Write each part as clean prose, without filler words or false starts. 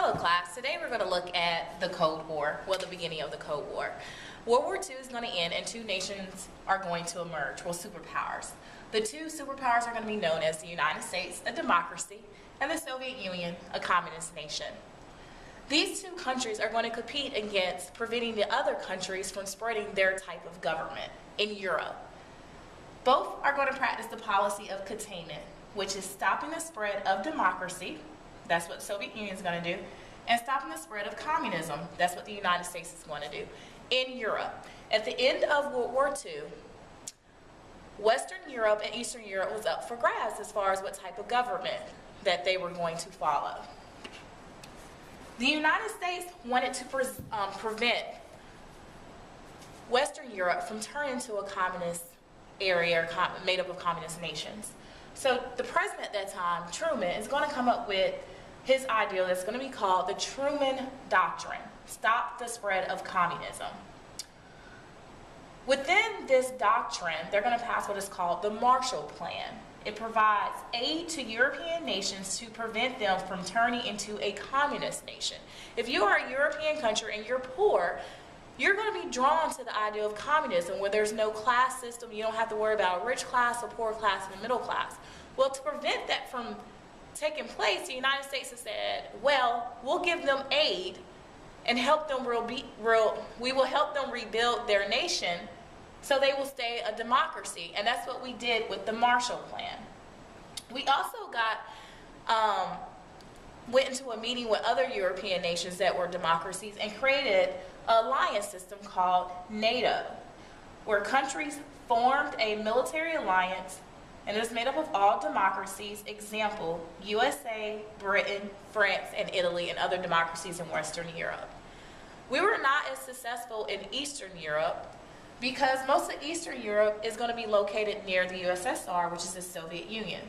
Hello class, today we're going to look at the Cold War, well the beginning of the Cold War. World War II is going to end and two nations are going to emerge, well superpowers. The two superpowers are going to be known as the United States, a democracy, and the Soviet Union, a communist nation. These two countries are going to compete against preventing the other countries from spreading their type of government in Europe. Both are going to practice the policy of containment, which is stopping the spread of democracy. That's what the Soviet Union is going to do. And stopping the spread of communism. That's what the United States is going to do in Europe. At the end of World War II, Western Europe and Eastern Europe was up for grabs as far as what type of government that they were going to follow. The United States wanted to prevent Western Europe from turning into a communist area made up of communist nations. So the president at that time, Truman, is going to come up with his ideal that's going to be called the Truman Doctrine, stop the spread of communism. Within this doctrine, they're going to pass what is called the Marshall Plan. It provides aid to European nations to prevent them from turning into a communist nation. If you are a European country and you're poor, you're going to be drawn to the idea of communism where there's no class system. You don't have to worry about a rich class, a poor class, and a middle class. Well, to prevent that from taking place, the United States has said, well, we'll give them aid and help them we will help them rebuild their nation so they will stay a democracy. And that's what we did with the Marshall Plan. We also went into a meeting with other European nations that were democracies and created an alliance system called NATO, where countries formed a military alliance, and it was made up of all democracies, example, USA, Britain, France, and Italy, and other democracies in Western Europe. We were not as successful in Eastern Europe because most of Eastern Europe is going to be located near the USSR, which is the Soviet Union.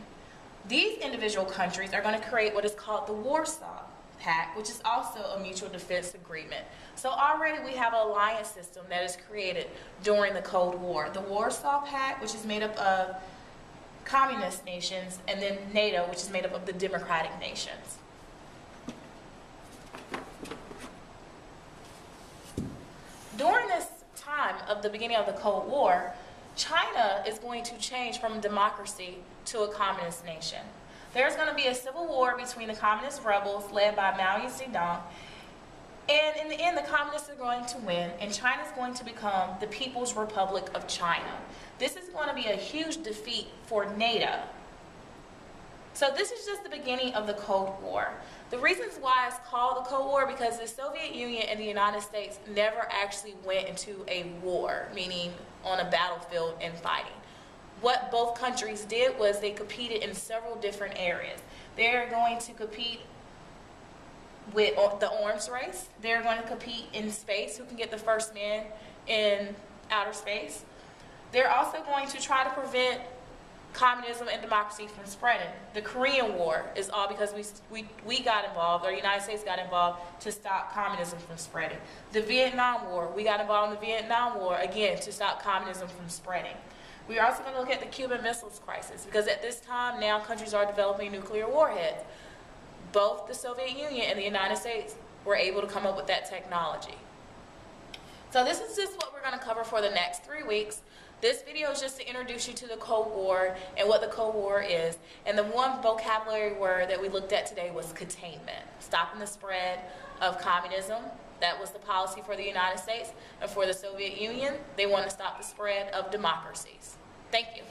These individual countries are going to create what is called the Warsaw Pact, which is also a mutual defense agreement. So already we have an alliance system that is created during the Cold War. The Warsaw Pact, which is made up of communist nations, and then NATO, which is made up of the democratic nations. During this time of the beginning of the Cold War, China is going to change from democracy to a communist nation. There's going to be a civil war between the communist rebels led by Mao Zedong, and in the end the communists are going to win and China is going to become the People's Republic of China. This is going to be a huge defeat for NATO. So this is just the beginning of the Cold War. The reasons why it's called the Cold War because the Soviet Union and the United States never actually went into a war, meaning on a battlefield and fighting. What both countries did was they competed in several different areas. They're going to compete with the arms race. They're going to compete in space, who can get the first man in outer space. They're also going to try to prevent communism and democracy from spreading. The Korean War is all because we got involved, or the United States got involved to stop communism from spreading. The Vietnam War, we got involved in the Vietnam War, again, to stop communism from spreading. We're also going to look at the Cuban Missiles Crisis because at this time now countries are developing nuclear warheads. Both the Soviet Union and the United States were able to come up with that technology. So this is just what we're going to cover for the next 3 weeks. This video is just to introduce you to the Cold War and what the Cold War is. And the one vocabulary word that we looked at today was containment, stopping the spread of communism. That was the policy for the United States. And for the Soviet Union, they want to stop the spread of democracies. Thank you.